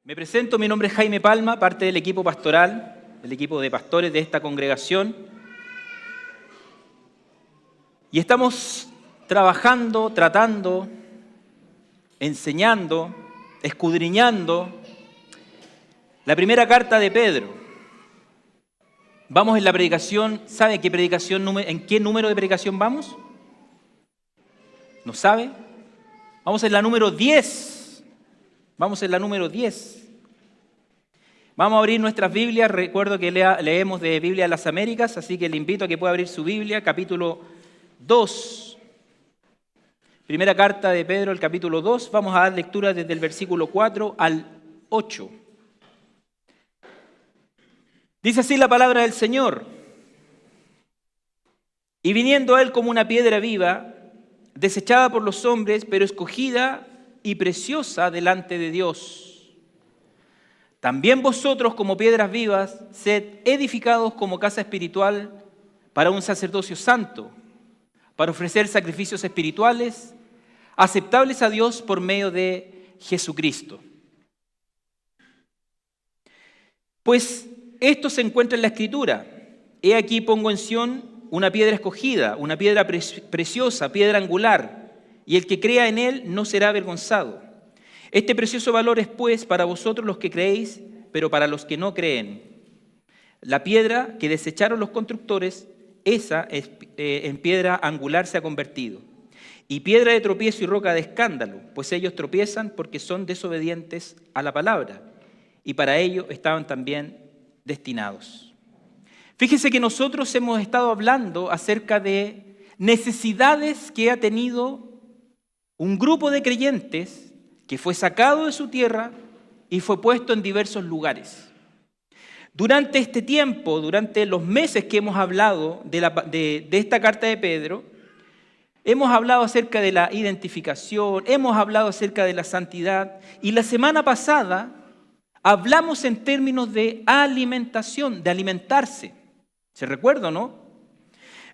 Me presento, mi nombre es Jaime Palma, parte del equipo pastoral, del equipo de pastores de esta congregación. Y estamos trabajando, tratando, enseñando, escudriñando la primera carta de Pedro. Vamos en la predicación, ¿sabe qué predicación, en qué número de predicación vamos? ¿No sabe? Vamos en la número 10. Vamos en la número 10. Vamos a abrir nuestras Biblias. Recuerdo que leemos de Biblia de las Américas, así que le invito a que pueda abrir su Biblia, capítulo 2. Primera carta de Pedro, el capítulo 2. Vamos a dar lectura desde el versículo 4 al 8. Dice así la palabra del Señor. Y viniendo a él como una piedra viva, desechada por los hombres, pero escogida y preciosa delante de Dios. También vosotros, como piedras vivas, sed edificados como casa espiritual para un sacerdocio santo, para ofrecer sacrificios espirituales, aceptables a Dios por medio de Jesucristo. Pues esto se encuentra en la Escritura. He aquí pongo en Sión una piedra escogida, una piedra preciosa, piedra angular, y el que crea en él no será avergonzado. Este precioso valor es pues para vosotros los que creéis, pero para los que no creen. La piedra que desecharon los constructores, esa en piedra angular se ha convertido. Y piedra de tropiezo y roca de escándalo, pues ellos tropiezan porque son desobedientes a la palabra, y para ello estaban también destinados. Fíjese que nosotros hemos estado hablando acerca de necesidades que ha tenido un grupo de creyentes que fue sacado de su tierra y fue puesto en diversos lugares. Durante este tiempo, durante los meses que hemos hablado de esta carta de Pedro, hemos hablado acerca de la identificación, hemos hablado acerca de la santidad, y la semana pasada hablamos en términos de alimentación, de alimentarse. ¿Se recuerda, no?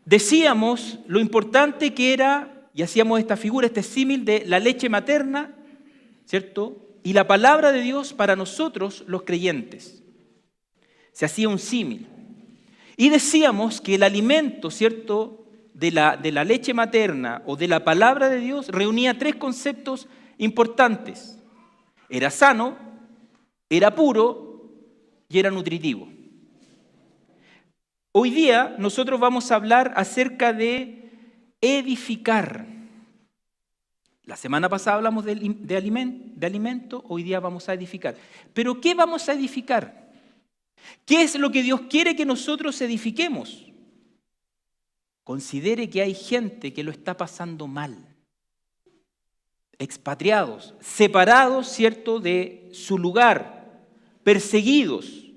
Decíamos lo importante que era, y hacíamos esta figura, este símil de la leche materna, ¿cierto? Y la palabra de Dios para nosotros, los creyentes. Se hacía un símil. Y decíamos que el alimento, ¿cierto?, de la leche materna o de la palabra de Dios reunía tres conceptos importantes. Era sano, era puro y era nutritivo. Hoy día nosotros vamos a hablar acerca de edificar. La semana pasada hablamos de alimento, hoy día vamos a edificar. ¿Pero qué vamos a edificar? ¿Qué es lo que Dios quiere que nosotros edifiquemos? Considere que hay gente que lo está pasando mal. Expatriados, separados, ¿cierto?, de su lugar, perseguidos.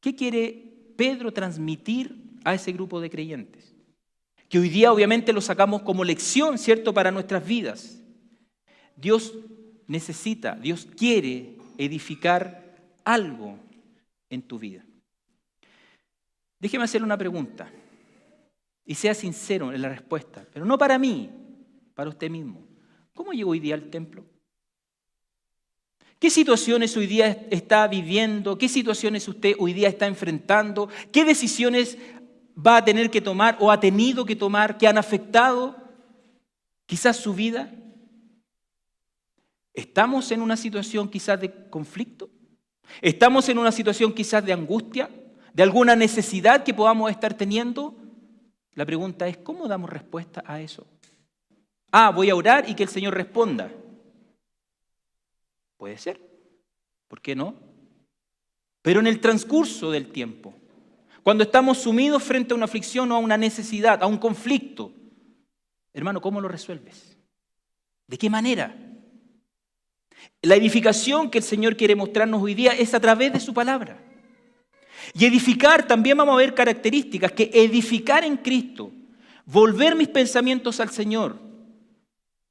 ¿Qué quiere Pedro transmitir a ese grupo de creyentes? Que hoy día obviamente lo sacamos como lección, ¿cierto?, para nuestras vidas. Dios necesita, Dios quiere edificar algo en tu vida. Déjeme hacerle una pregunta y sea sincero en la respuesta, pero no para mí, para usted mismo. ¿Cómo llegó hoy día al templo? ¿Qué situaciones hoy día está viviendo? ¿Qué situaciones usted hoy día está enfrentando? ¿Qué decisiones va a tener que tomar o ha tenido que tomar que han afectado quizás su vida? ¿Estamos en una situación quizás de conflicto? ¿Estamos en una situación quizás de angustia? ¿De alguna necesidad que podamos estar teniendo? La pregunta es, ¿cómo damos respuesta a eso? Voy a orar y que el Señor responda. Puede ser, ¿por qué no? Pero en el transcurso del tiempo, cuando estamos sumidos frente a una aflicción o a una necesidad, a un conflicto, hermano, ¿cómo lo resuelves? ¿De qué manera? La edificación que el Señor quiere mostrarnos hoy día es a través de su palabra. Y edificar, también vamos a ver características, que edificar en Cristo, volver mis pensamientos al Señor,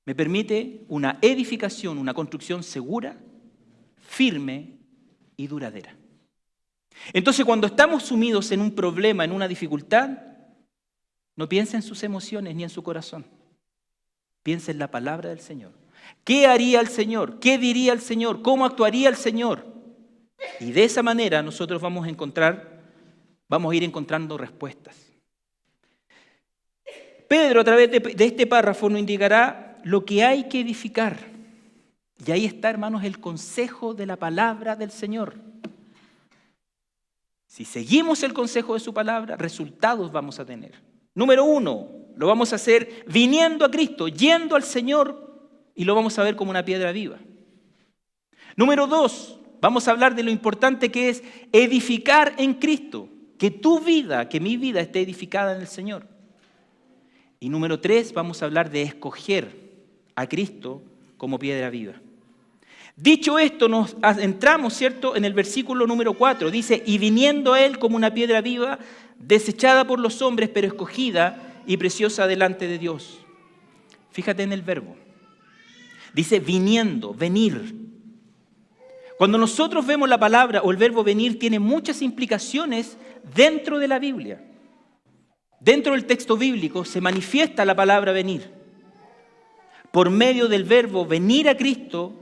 me permite una edificación, una construcción segura, firme y duradera. Entonces, cuando estamos sumidos en un problema, en una dificultad, no piense en sus emociones ni en su corazón. Piense en la palabra del Señor. ¿Qué haría el Señor? ¿Qué diría el Señor? ¿Cómo actuaría el Señor? Y de esa manera nosotros vamos a ir encontrando respuestas. Pedro, a través de este párrafo, nos indicará lo que hay que edificar. Y ahí está, hermanos, el consejo de la palabra del Señor. Si seguimos el consejo de su palabra, resultados vamos a tener. Número 1, lo vamos a hacer viniendo a Cristo, yendo al Señor, y lo vamos a ver como una piedra viva. Número 2, vamos a hablar de lo importante que es edificar en Cristo, que tu vida, que mi vida esté edificada en el Señor. Y número 3, vamos a hablar de escoger a Cristo como piedra viva. Dicho esto, nos entramos, ¿cierto?, en el versículo número 4. Dice, y viniendo a Él como una piedra viva, desechada por los hombres, pero escogida y preciosa delante de Dios. Fíjate en el verbo. Dice viniendo, venir. Cuando nosotros vemos la palabra o el verbo venir, tiene muchas implicaciones dentro de la Biblia. Dentro del texto bíblico se manifiesta la palabra venir. Por medio del verbo venir a Cristo,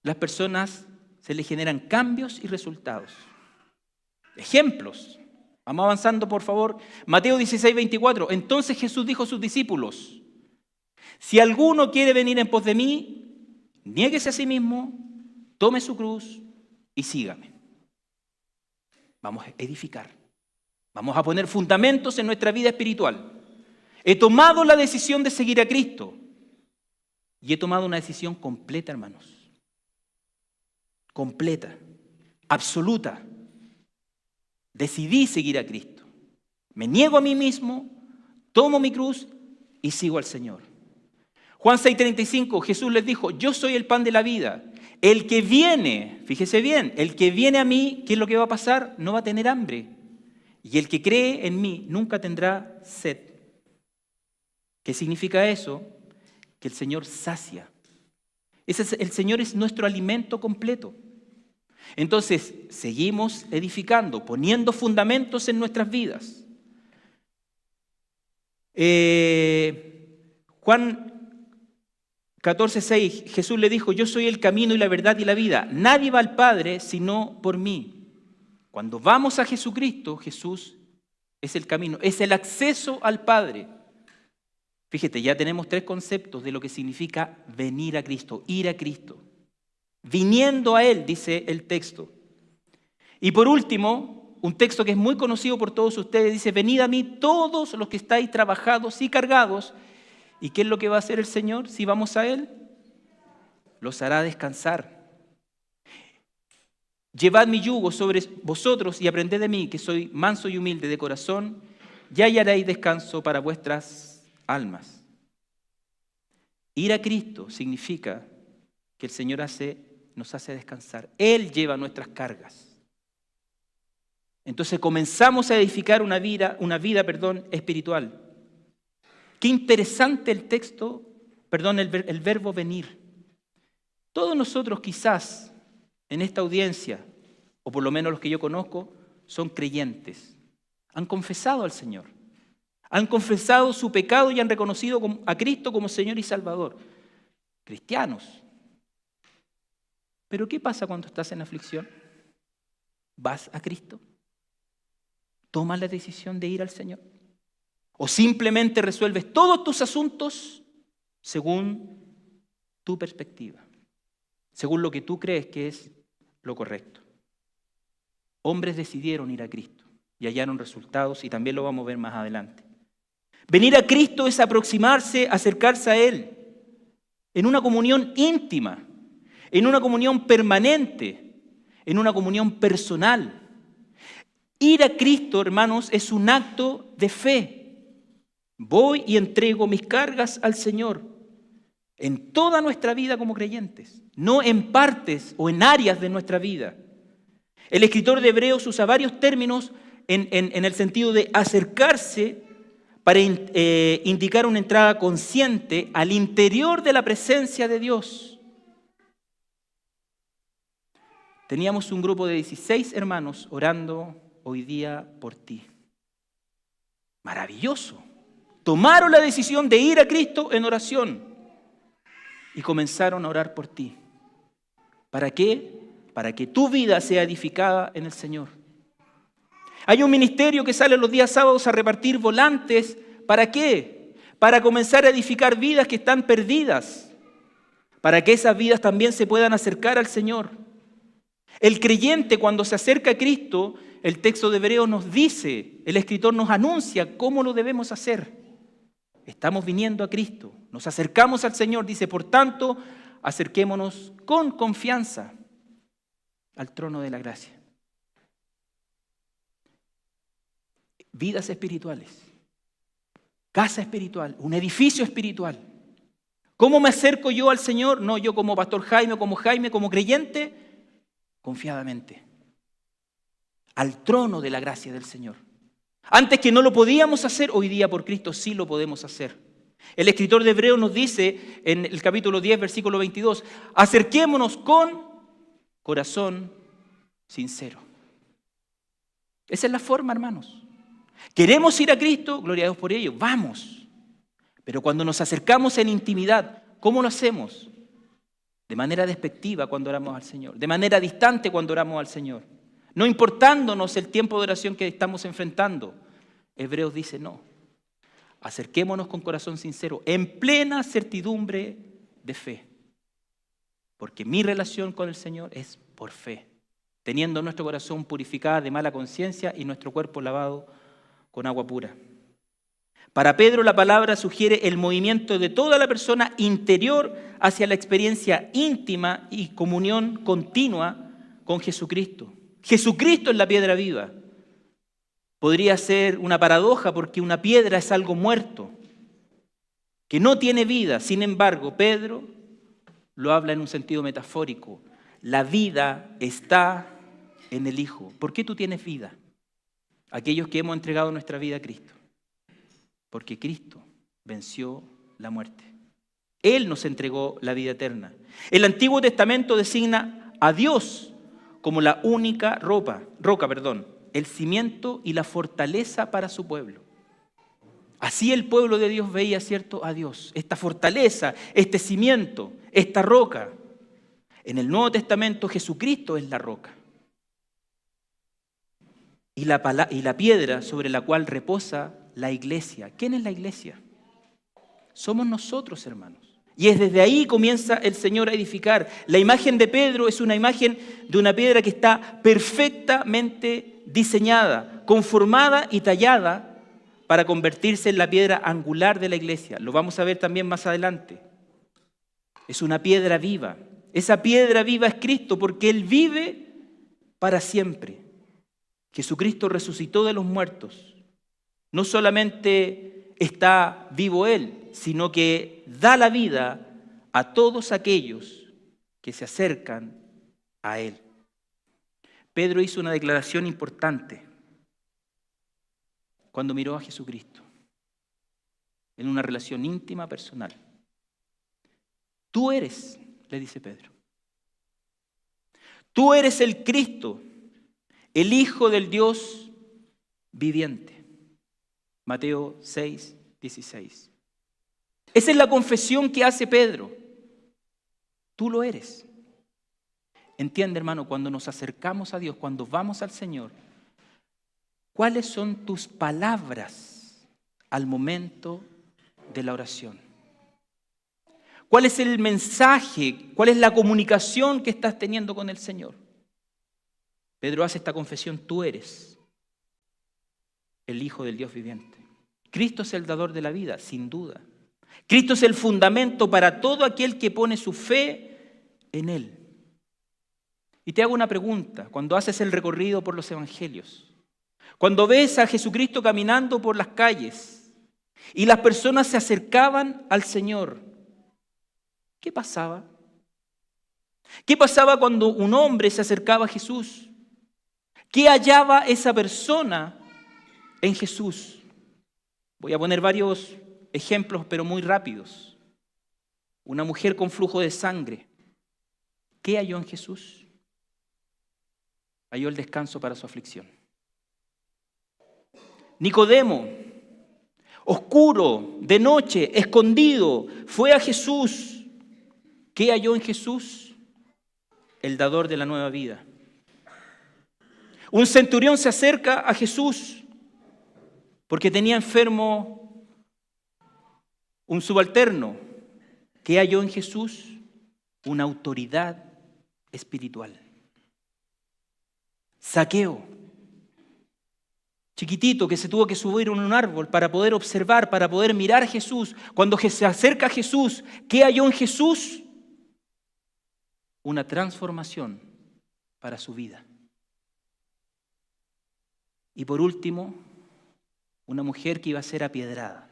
las personas se les generan cambios y resultados. Ejemplos. Vamos avanzando, por favor. Mateo 16:24. Entonces Jesús dijo a sus discípulos, si alguno quiere venir en pos de mí, niéguese a sí mismo, tome su cruz y sígame. Vamos a edificar. Vamos a poner fundamentos en nuestra vida espiritual. He tomado la decisión de seguir a Cristo. Y he tomado una decisión completa, hermanos. Completa, absoluta. Decidí seguir a Cristo. Me niego a mí mismo, tomo mi cruz y sigo al Señor. Juan 6:35, Jesús les dijo, yo soy el pan de la vida. El que viene, fíjese bien, el que viene a mí, ¿qué es lo que va a pasar? No va a tener hambre. Y el que cree en mí nunca tendrá sed. ¿Qué significa eso? Que el Señor sacia. El Señor es nuestro alimento completo. Entonces, seguimos edificando, poniendo fundamentos en nuestras vidas. Juan 14:6, Jesús le dijo, yo soy el camino y la verdad y la vida. Nadie va al Padre sino por mí. Cuando vamos a Jesucristo, Jesús es el camino, es el acceso al Padre. Fíjate, ya tenemos 3 conceptos de lo que significa venir a Cristo, ir a Cristo. Viniendo a Él, dice el texto. Y por último, un texto que es muy conocido por todos ustedes, dice, venid a mí todos los que estáis trabajados y cargados. ¿Y qué es lo que va a hacer el Señor si vamos a Él? Los hará descansar. Llevad mi yugo sobre vosotros y aprended de mí, que soy manso y humilde de corazón, y hallaréis descanso para vuestras almas. Ir a Cristo significa que el Señor nos hace descansar. Él lleva nuestras cargas. Entonces comenzamos a edificar una vida espiritual. Qué interesante el texto, el verbo venir. Todos nosotros quizás en esta audiencia, o por lo menos los que yo conozco, son creyentes. Han confesado al Señor. Han confesado su pecado y han reconocido a Cristo como Señor y Salvador. Cristianos. Pero ¿qué pasa cuando estás en aflicción? ¿Vas a Cristo? ¿Tomas la decisión de ir al Señor? ¿O simplemente resuelves todos tus asuntos según tu perspectiva? Según lo que tú crees que es lo correcto. Hombres decidieron ir a Cristo y hallaron resultados y también lo vamos a ver más adelante. Venir a Cristo es aproximarse, acercarse a Él en una comunión íntima, en una comunión permanente, en una comunión personal. Ir a Cristo, hermanos, es un acto de fe. Voy y entrego mis cargas al Señor en toda nuestra vida como creyentes, no en partes o en áreas de nuestra vida. El escritor de Hebreos usa varios términos en el sentido de acercarse para indicar una entrada consciente al interior de la presencia de Dios. Teníamos un grupo de 16 hermanos orando hoy día por ti. Maravilloso. Tomaron la decisión de ir a Cristo en oración. y comenzaron a orar por ti. ¿Para qué? Para que tu vida sea edificada en el Señor. Hay un ministerio que sale los días sábados a repartir volantes. ¿Para qué? Para comenzar a edificar vidas que están perdidas, para que esas vidas también se puedan acercar al Señor. El creyente, cuando se acerca a Cristo, el texto de Hebreos nos dice, el escritor nos anuncia cómo lo debemos hacer. Estamos viniendo a Cristo, nos acercamos al Señor, dice, por tanto, acerquémonos con confianza al trono de la gracia. Vidas espirituales, casa espiritual, un edificio espiritual. ¿Cómo me acerco yo al Señor? No yo como pastor Jaime, como creyente, confiadamente al trono de la gracia del Señor. Antes que no lo podíamos hacer, hoy día por Cristo sí lo podemos hacer. El escritor de Hebreos nos dice en el capítulo 10, versículo 22, acerquémonos con corazón sincero. Esa es la forma, hermanos. ¿Queremos ir a Cristo? Gloria a Dios por ello, vamos. Pero cuando nos acercamos en intimidad, ¿cómo lo hacemos? De manera despectiva cuando oramos al Señor, de manera distante cuando oramos al Señor, no importándonos el tiempo de oración que estamos enfrentando. Hebreos dice no, acerquémonos con corazón sincero, en plena certidumbre de fe, porque mi relación con el Señor es por fe, teniendo nuestro corazón purificado de mala conciencia y nuestro cuerpo lavado con agua pura. Para Pedro la palabra sugiere el movimiento de toda la persona interior hacia la experiencia íntima y comunión continua con Jesucristo. Jesucristo es la piedra viva. Podría ser una paradoja porque una piedra es algo muerto, que no tiene vida. Sin embargo, Pedro lo habla en un sentido metafórico. La vida está en el Hijo. ¿Por qué tú tienes vida? Aquellos que hemos entregado nuestra vida a Cristo. Porque Cristo venció la muerte. Él nos entregó la vida eterna. El Antiguo Testamento designa a Dios como la única roca, el cimiento y la fortaleza para su pueblo. Así el pueblo de Dios veía, ¿cierto?, a Dios, esta fortaleza, este cimiento, esta roca. En el Nuevo Testamento Jesucristo es la roca. Y la piedra sobre la cual reposa la iglesia. ¿Quién es la iglesia? Somos nosotros, hermanos. Y es desde ahí comienza el Señor a edificar. La imagen de Pedro es una imagen de una piedra que está perfectamente diseñada, conformada y tallada para convertirse en la piedra angular de la iglesia. Lo vamos a ver también más adelante. Es una piedra viva. Esa piedra viva es Cristo porque Él vive para siempre. Jesucristo resucitó de los muertos. No solamente está vivo Él, sino que da la vida a todos aquellos que se acercan a Él. Pedro hizo una declaración importante cuando miró a Jesucristo en una relación íntima, personal. Tú eres, le dice Pedro, tú eres el Cristo, el Hijo del Dios viviente. Mateo 6, 16. Esa es la confesión que hace Pedro. Tú lo eres. Entiende, hermano, cuando nos acercamos a Dios, cuando vamos al Señor, ¿cuáles son tus palabras al momento de la oración? ¿Cuál es el mensaje? ¿Cuál es la comunicación que estás teniendo con el Señor? Pedro hace esta confesión, tú eres el Hijo del Dios viviente. Cristo es el dador de la vida, sin duda. Cristo es el fundamento para todo aquel que pone su fe en Él. Y te hago una pregunta, cuando haces el recorrido por los evangelios, cuando ves a Jesucristo caminando por las calles y las personas se acercaban al Señor, ¿qué pasaba? ¿Qué pasaba cuando un hombre se acercaba a Jesús? ¿Qué hallaba esa persona en Jesús? Voy a poner varios ejemplos, pero muy rápidos. Una mujer con flujo de sangre. ¿Qué halló en Jesús? Halló el descanso para su aflicción. Nicodemo, oscuro, de noche, escondido, fue a Jesús ¿Qué halló en Jesús? El dador de la nueva vida. Un centurión se acerca a Jesús porque tenía enfermo un subalterno. ¿Qué halló en Jesús? Una autoridad espiritual. Zaqueo, chiquitito, que se tuvo que subir en un árbol para poder observar, para poder mirar a Jesús. Cuando se acerca a Jesús, ¿qué halló en Jesús? Una transformación para su vida. Y por último, una mujer que iba a ser apiedrada,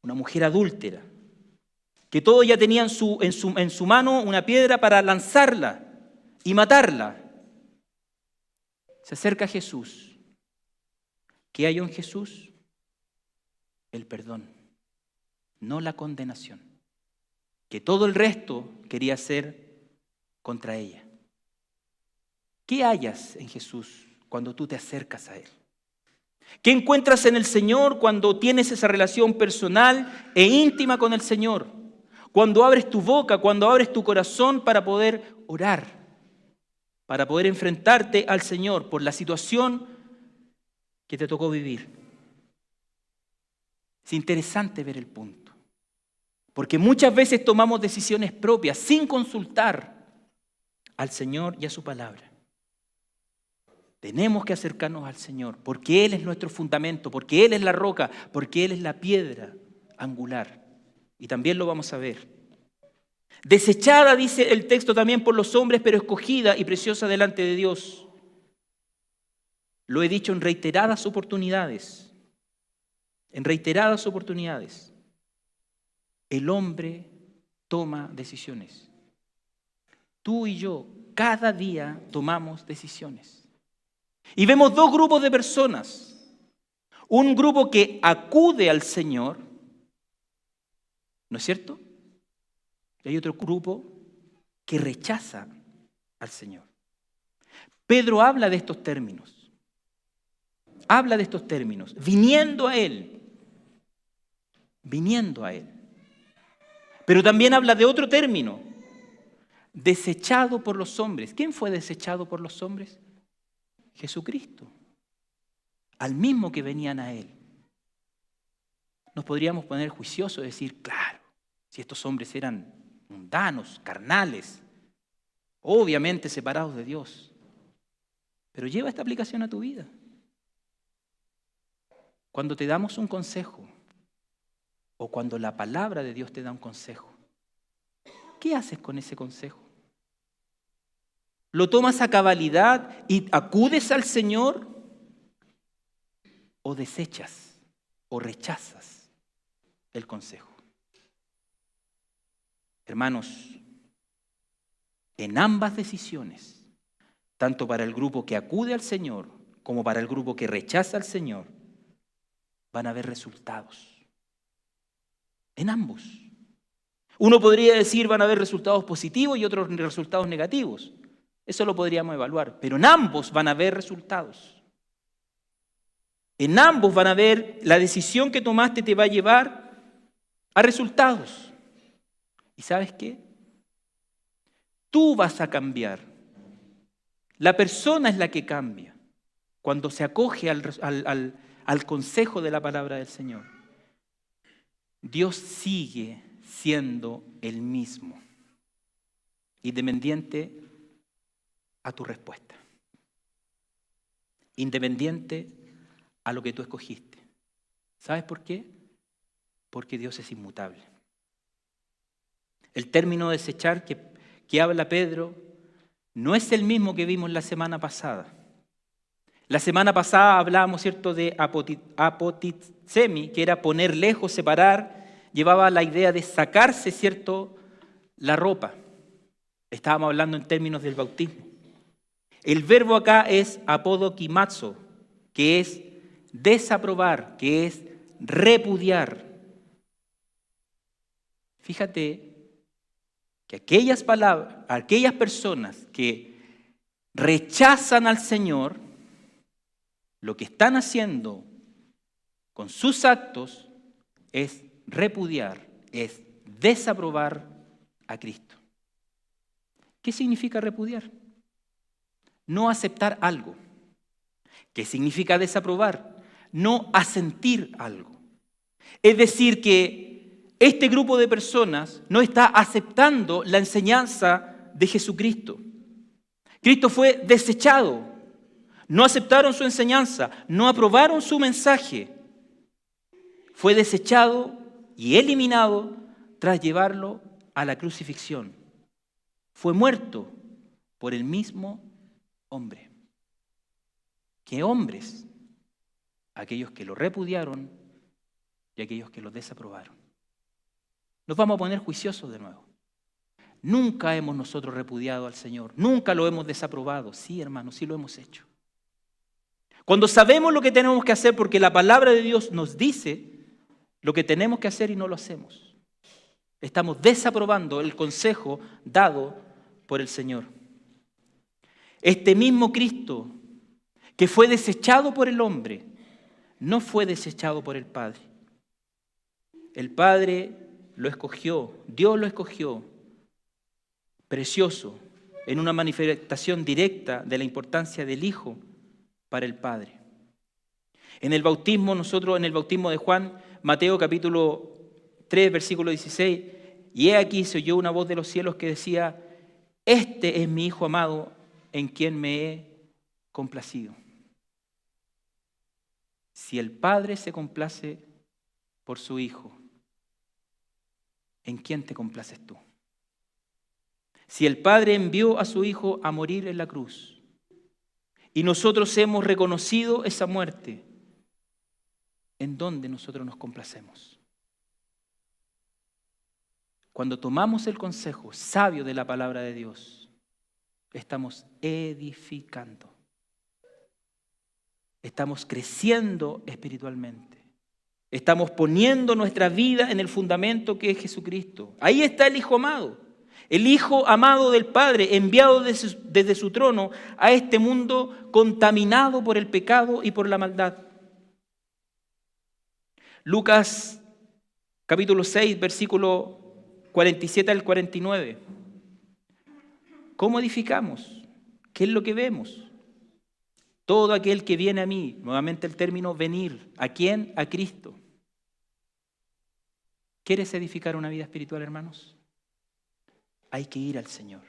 una mujer adúltera, que todos ya tenían en su mano una piedra para lanzarla y matarla. Se acerca a Jesús. ¿Qué halló en Jesús? El perdón, no la condenación, que todo el resto quería hacer contra ella. ¿Qué hallas en Jesús cuando tú te acercas a Él? ¿Qué encuentras en el Señor cuando tienes esa relación personal e íntima con el Señor? Cuando abres tu boca, cuando abres tu corazón para poder orar, para poder enfrentarte al Señor por la situación que te tocó vivir. Es interesante ver el punto, porque muchas veces tomamos decisiones propias sin consultar al Señor y a su palabra. Tenemos que acercarnos al Señor, porque Él es nuestro fundamento, porque Él es la roca, porque Él es la piedra angular. Y también lo vamos a ver. Desechada, dice el texto, también por los hombres, pero escogida y preciosa delante de Dios. Lo he dicho en reiteradas oportunidades. En reiteradas oportunidades. El hombre toma decisiones. Tú y yo, cada día tomamos decisiones. Y vemos dos grupos de personas. Un grupo que acude al Señor, ¿no es cierto? Y hay otro grupo que rechaza al Señor. Pedro habla de estos términos. Habla de estos términos, viniendo a Él. Viniendo a Él. Pero también habla de otro término, desechado por los hombres. ¿Quién fue desechado por los hombres? Jesucristo. Al mismo que venían a Él. Nos podríamos poner juiciosos y decir, claro, si estos hombres eran mundanos, carnales, obviamente separados de Dios. Pero lleva esta aplicación a tu vida. Cuando te damos un consejo, o cuando la palabra de Dios te da un consejo, ¿qué haces con ese consejo? ¿Lo tomas a cabalidad y acudes al Señor? ¿O desechas o rechazas el consejo? Hermanos, en ambas decisiones, tanto para el grupo que acude al Señor como para el grupo que rechaza al Señor, van a haber resultados. En ambos. Uno podría decir van a haber resultados positivos y otros resultados negativos. Eso lo podríamos evaluar. Pero en ambos van a haber resultados. En ambos van a haber, la decisión que tomaste te va a llevar a resultados. ¿Y sabes qué? Tú vas a cambiar. La persona es la que cambia cuando se acoge al consejo de la palabra del Señor. Dios sigue siendo el mismo, independiente a tu respuesta, independiente a lo que tú escogiste. ¿Sabes por qué? Porque Dios es inmutable. El término desechar que habla Pedro no es el mismo que vimos la semana pasada. La semana pasada hablábamos, ¿cierto?, de apotitsemi, que era poner lejos, separar, llevaba la idea de sacarse, ¿cierto?, la ropa. Estábamos hablando en términos del bautismo. El verbo acá es apodokimazo, que es desaprobar, que es repudiar. Fíjate que aquellas personas que rechazan al Señor, lo que están haciendo con sus actos es repudiar, es desaprobar a Cristo. ¿Qué significa repudiar? No aceptar algo. ¿Qué significa desaprobar? No asentir algo. Es decir, que este grupo de personas no está aceptando la enseñanza de Jesucristo. Cristo fue desechado. No aceptaron su enseñanza, no aprobaron su mensaje. Fue desechado y eliminado tras llevarlo a la crucifixión. Fue muerto por el mismo hombre. ¿Qué hombres? Aquellos que lo repudiaron y aquellos que lo desaprobaron. Nos vamos a poner juiciosos de nuevo. Nunca hemos nosotros repudiado al Señor, nunca lo hemos desaprobado. Sí, hermanos, sí lo hemos hecho. Cuando sabemos lo que tenemos que hacer, porque la palabra de Dios nos dice lo que tenemos que hacer y no lo hacemos, estamos desaprobando el consejo dado por el Señor. Este mismo Cristo que fue desechado por el hombre, no fue desechado por el Padre. El Padre lo escogió, Dios lo escogió, precioso, en una manifestación directa de la importancia del Hijo para el Padre. En el bautismo, nosotros en el bautismo de Juan, Mateo capítulo 3, versículo 16, y he aquí se oyó una voz de los cielos que decía: este es mi Hijo amado, en quien me he complacido. Si el Padre se complace por su Hijo, ¿en quién te complaces tú? Si el Padre envió a su Hijo a morir en la cruz y nosotros hemos reconocido esa muerte, ¿en dónde nosotros nos complacemos? Cuando tomamos el consejo sabio de la palabra de Dios, estamos edificando. Estamos creciendo espiritualmente. Estamos poniendo nuestra vida en el fundamento que es Jesucristo. Ahí está el Hijo amado. El Hijo amado del Padre, enviado desde su trono a este mundo contaminado por el pecado y por la maldad. Lucas capítulo 6, versículo 47 al 49. ¿Cómo edificamos? ¿Qué es lo que vemos? Todo aquel que viene a mí, nuevamente el término venir, ¿a quién? A Cristo. ¿Quieres edificar una vida espiritual, hermanos? Hay que ir al Señor.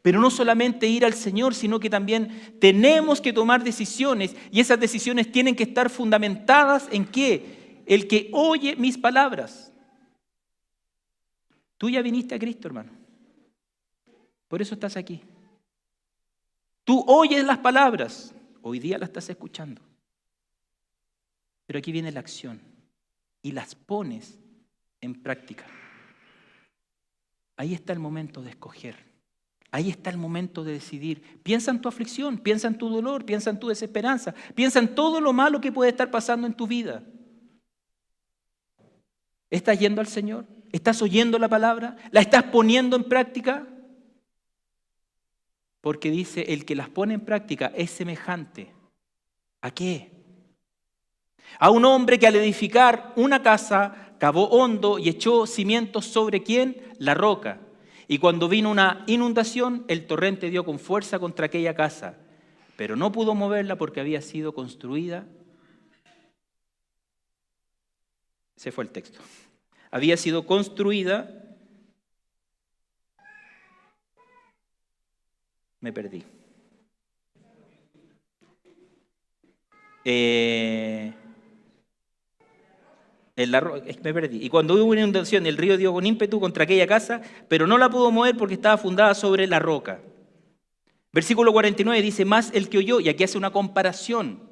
Pero no solamente ir al Señor, sino que también tenemos que tomar decisiones, y esas decisiones tienen que estar fundamentadas en ¿qué? El que oye mis palabras. Tú ya viniste a Cristo, hermano. Por eso estás aquí. Tú oyes las palabras. Hoy día las estás escuchando. Pero aquí viene la acción. Y las pones en práctica. Ahí está el momento de escoger. Ahí está el momento de decidir. Piensa en tu aflicción, piensa en tu dolor, piensa en tu desesperanza, piensa en todo lo malo que puede estar pasando en tu vida. ¿Estás yendo al Señor? ¿Estás oyendo la palabra? ¿La estás poniendo en práctica? Porque dice, el que las pone en práctica es semejante. ¿A qué? A un hombre que al edificar una casa cavó hondo y echó cimientos sobre ¿quién? La roca. Y cuando vino una inundación, el torrente dio con fuerza contra aquella casa, pero no pudo moverla porque había sido construida. Se fue el texto. Había sido construida. Me perdí. Me perdí. Y cuando hubo una inundación, el río dio con ímpetu contra aquella casa, pero no la pudo mover porque estaba fundada sobre la roca. Versículo 49 dice, más el que oyó, y aquí hace una comparación.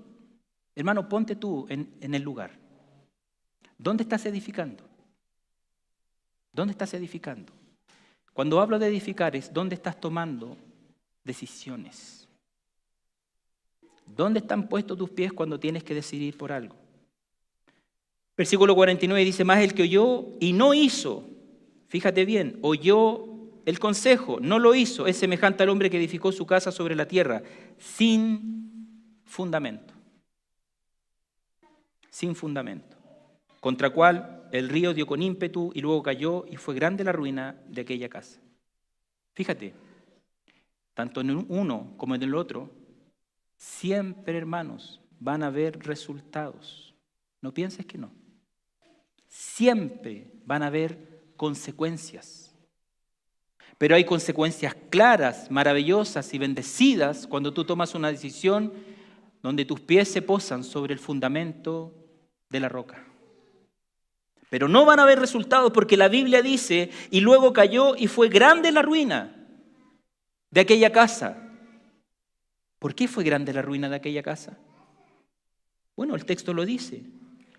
Hermano, ponte tú en el lugar. ¿Dónde estás edificando? ¿Dónde estás edificando? Cuando hablo de edificar es dónde estás tomando decisiones. ¿Dónde están puestos tus pies cuando tienes que decidir por algo? Versículo 49 dice, más el que oyó y no hizo, fíjate bien, oyó el consejo, no lo hizo, es semejante al hombre que edificó su casa sobre la tierra, sin fundamento. Sin fundamento. Contra cual el río dio con ímpetu y luego cayó y fue grande la ruina de aquella casa. Fíjate, tanto en uno como en el otro, siempre, hermanos, van a haber resultados. No pienses que no. Siempre van a haber consecuencias. Pero hay consecuencias claras, maravillosas y bendecidas cuando tú tomas una decisión donde tus pies se posan sobre el fundamento de la roca. Pero no van a haber resultados porque la Biblia dice, y luego cayó y fue grande la ruina de aquella casa. ¿Por qué fue grande la ruina de aquella casa? Bueno, el texto lo dice,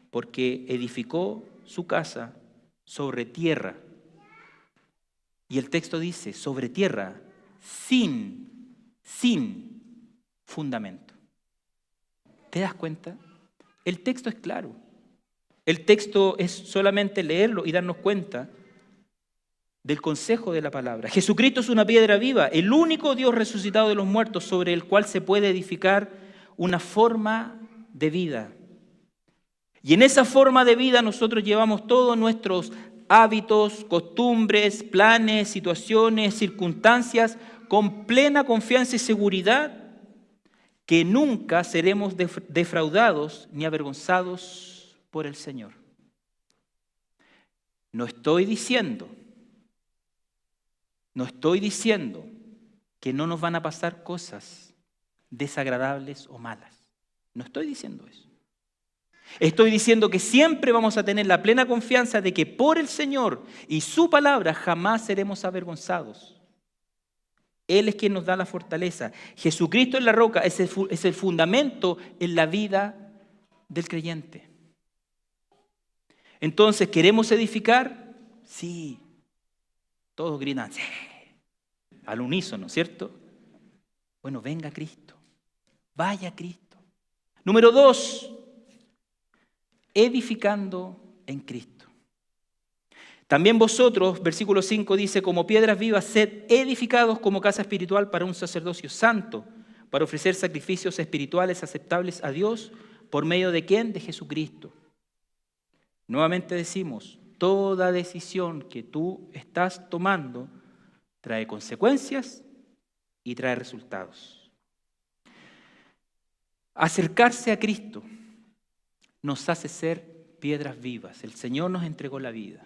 porque edificó su casa sobre tierra. Y el texto dice, sobre tierra, sin fundamento. ¿Te das cuenta? El texto es claro. El texto es solamente leerlo y darnos cuenta del consejo de la palabra. Jesucristo es una piedra viva, el único Dios resucitado de los muertos sobre el cual se puede edificar una forma de vida. Y en esa forma de vida nosotros llevamos todos nuestros hábitos, costumbres, planes, situaciones, circunstancias, con plena confianza y seguridad que nunca seremos defraudados ni avergonzados por el Señor. No estoy diciendo que no nos van a pasar cosas desagradables o malas. No estoy diciendo eso. Estoy diciendo que siempre vamos a tener la plena confianza de que por el Señor y su palabra jamás seremos avergonzados. Él es quien nos da la fortaleza. Jesucristo en la roca es el fundamento en la vida del creyente. Entonces, ¿queremos edificar? Sí. Todos gritan, sí. Al unísono, ¿cierto? Bueno, venga Cristo. Vaya Cristo. Número 2. Edificando en Cristo. También vosotros, versículo 5 dice, como piedras vivas, sed edificados como casa espiritual para un sacerdocio santo, para ofrecer sacrificios espirituales aceptables a Dios, ¿por medio de quién? De Jesucristo. Nuevamente decimos, toda decisión que tú estás tomando trae consecuencias y trae resultados. Acercarse a Cristo nos hace ser piedras vivas. El Señor nos entregó la vida.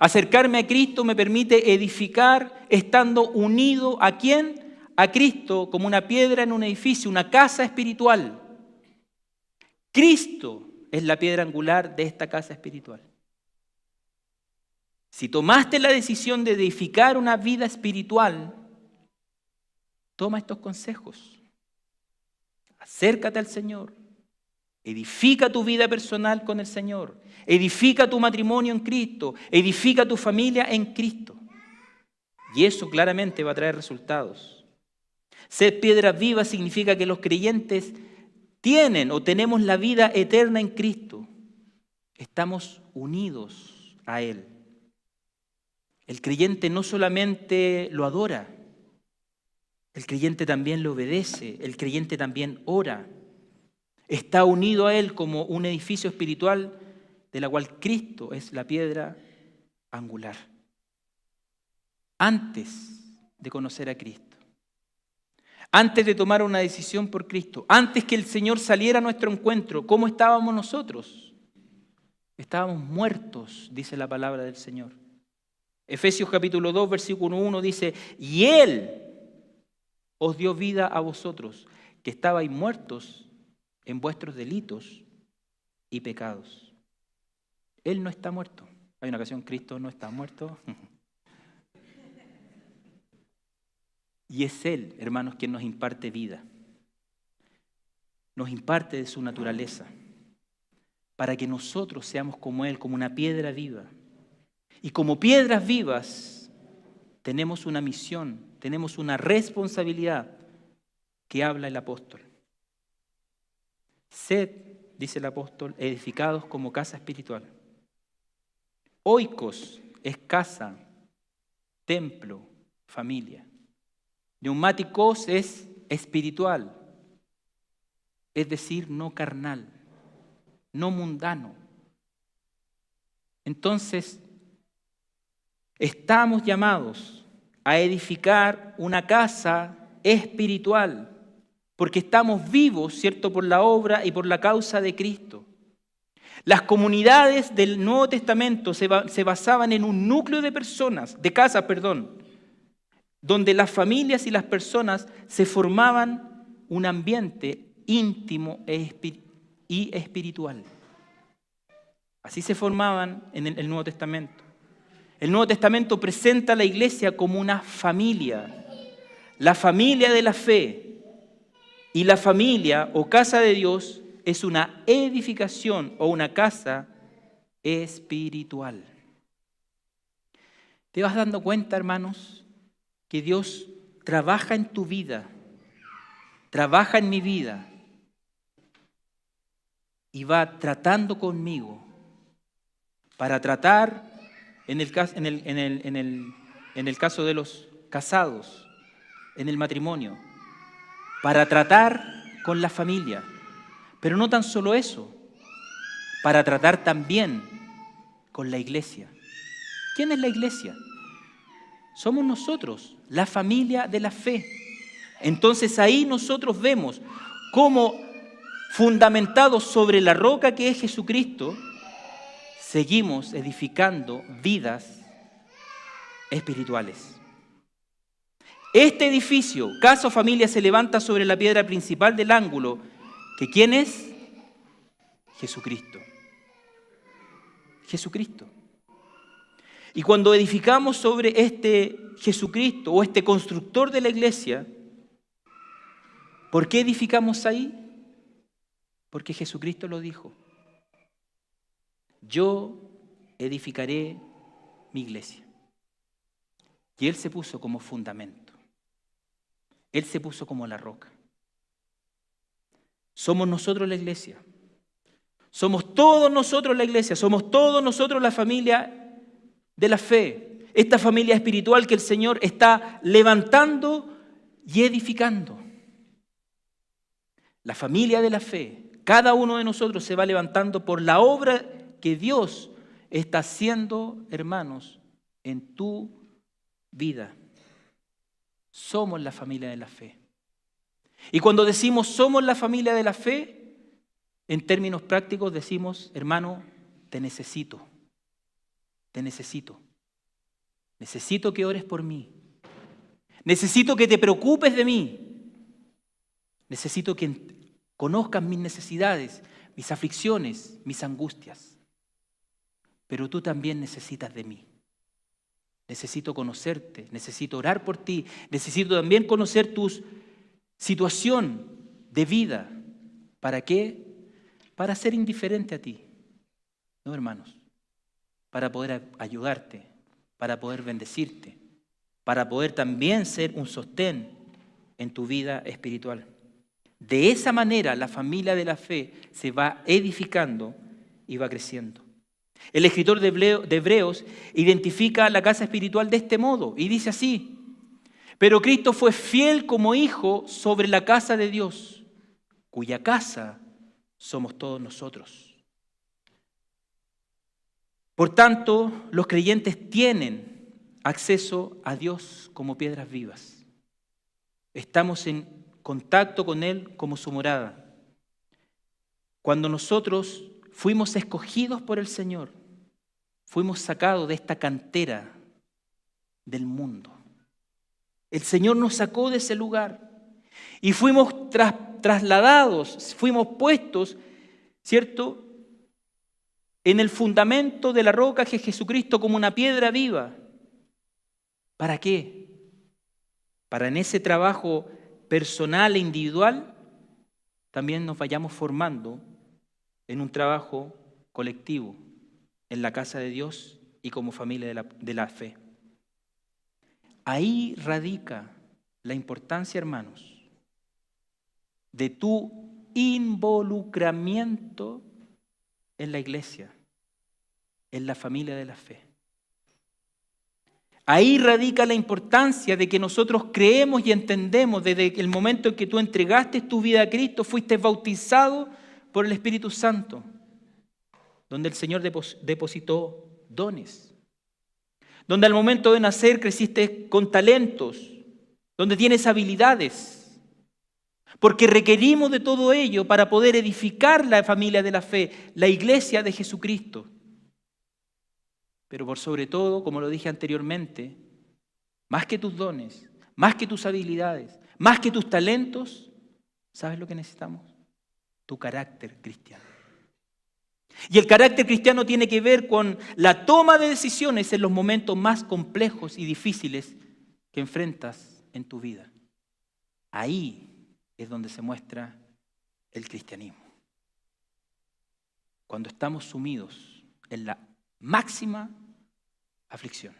Acercarme a Cristo me permite edificar estando unido ¿a quién? A Cristo como una piedra en un edificio, una casa espiritual. Cristo es la piedra angular de esta casa espiritual. Si tomaste la decisión de edificar una vida espiritual, toma estos consejos. Acércate al Señor. Edifica tu vida personal con el Señor. Edifica tu matrimonio en Cristo. Edifica tu familia en Cristo. Y eso claramente va a traer resultados. Ser piedras vivas significa que los creyentes tienen o tenemos la vida eterna en Cristo. Estamos unidos a Él. El creyente no solamente lo adora, el creyente también le obedece, el creyente también ora. Está unido a Él como un edificio espiritual de la cual Cristo es la piedra angular. Antes de conocer a Cristo, antes de tomar una decisión por Cristo, antes que el Señor saliera a nuestro encuentro, ¿cómo estábamos nosotros? Estábamos muertos, dice la palabra del Señor. Efesios capítulo 2, versículo 1 dice, y Él os dio vida a vosotros, que estabais muertos en vuestros delitos y pecados. Él no está muerto. Hay una canción, Cristo no está muerto. Y es Él, hermanos, quien nos imparte vida. Nos imparte de su naturaleza. Para que nosotros seamos como Él, como una piedra viva. Y como piedras vivas, tenemos una misión, tenemos una responsabilidad que habla el apóstol. Sed, dice el apóstol, edificados como casa espiritual. Oikos es casa, templo, familia. Neumáticos es espiritual, es decir, no carnal, no mundano. Entonces, estamos llamados a edificar una casa espiritual, porque estamos vivos, ¿cierto?, por la obra y por la causa de Cristo. Las comunidades del Nuevo Testamento se basaban en un núcleo de personas, de casas, donde las familias y las personas se formaban un ambiente íntimo y espiritual. Así se formaban en el Nuevo Testamento. El Nuevo Testamento presenta a la iglesia como una familia, la familia de la fe. Y la familia o casa de Dios es una edificación o una casa espiritual. ¿Te vas dando cuenta, hermanos, que Dios trabaja en tu vida, trabaja en mi vida y va tratando conmigo para tratar en el caso de los casados, en el matrimonio, para tratar con la familia? Pero no tan solo eso, para tratar también con la iglesia. ¿Quién es la iglesia? Somos nosotros, la familia de la fe. Entonces ahí nosotros vemos cómo, fundamentados sobre la roca que es Jesucristo, seguimos edificando vidas espirituales. Este edificio, casa o familia, se levanta sobre la piedra principal del ángulo, que ¿quién es? Jesucristo. Jesucristo. Y cuando edificamos sobre este Jesucristo o este constructor de la iglesia, ¿por qué edificamos ahí? Porque Jesucristo lo dijo. Yo edificaré mi iglesia. Y Él se puso como fundamento. Él se puso como la roca. Somos nosotros la iglesia. Somos todos nosotros la iglesia. Somos todos nosotros la familia de la fe. Esta familia espiritual que el Señor está levantando y edificando. La familia de la fe. Cada uno de nosotros se va levantando por la obra que Dios está haciendo, hermanos, en tu vida. Somos la familia de la fe. Y cuando decimos somos la familia de la fe, en términos prácticos decimos, hermano, te necesito. Te necesito. Necesito que ores por mí. Necesito que te preocupes de mí. Necesito que conozcas mis necesidades, mis aflicciones, mis angustias. Pero tú también necesitas de mí. Necesito conocerte, necesito orar por ti, necesito también conocer tu situación de vida. ¿Para qué? Para ser indiferente a ti. No, hermanos. Para poder ayudarte, para poder bendecirte, para poder también ser un sostén en tu vida espiritual. De esa manera la familia de la fe se va edificando y va creciendo. El escritor de Hebreos identifica la casa espiritual de este modo y dice así: pero Cristo fue fiel como hijo sobre la casa de Dios, cuya casa somos todos nosotros. Por tanto, los creyentes tienen acceso a Dios como piedras vivas. Estamos en contacto con Él como su morada. Cuando nosotros fuimos escogidos por el Señor, fuimos sacados de esta cantera del mundo. El Señor nos sacó de ese lugar y fuimos trasladados, fuimos puestos, ¿cierto?, en el fundamento de la roca que es Jesucristo como una piedra viva. ¿Para qué? Para en ese trabajo personal e individual también nos vayamos formando en un trabajo colectivo, en la casa de Dios y como familia de la fe. Ahí radica la importancia, hermanos, de tu involucramiento en la iglesia, en la familia de la fe. Ahí radica la importancia de que nosotros creemos y entendemos desde el momento en que tú entregaste tu vida a Cristo, fuiste bautizado por el Espíritu Santo, donde el Señor depositó dones, donde al momento de nacer creciste con talentos, donde tienes habilidades, porque requerimos de todo ello para poder edificar la familia de la fe, la iglesia de Jesucristo. Pero por sobre todo, como lo dije anteriormente, más que tus dones, más que tus habilidades, más que tus talentos, ¿sabes lo que necesitamos? Tu carácter cristiano. Y el carácter cristiano tiene que ver con la toma de decisiones en los momentos más complejos y difíciles que enfrentas en tu vida. Ahí es donde se muestra el cristianismo. Cuando estamos sumidos en la máxima aflicción.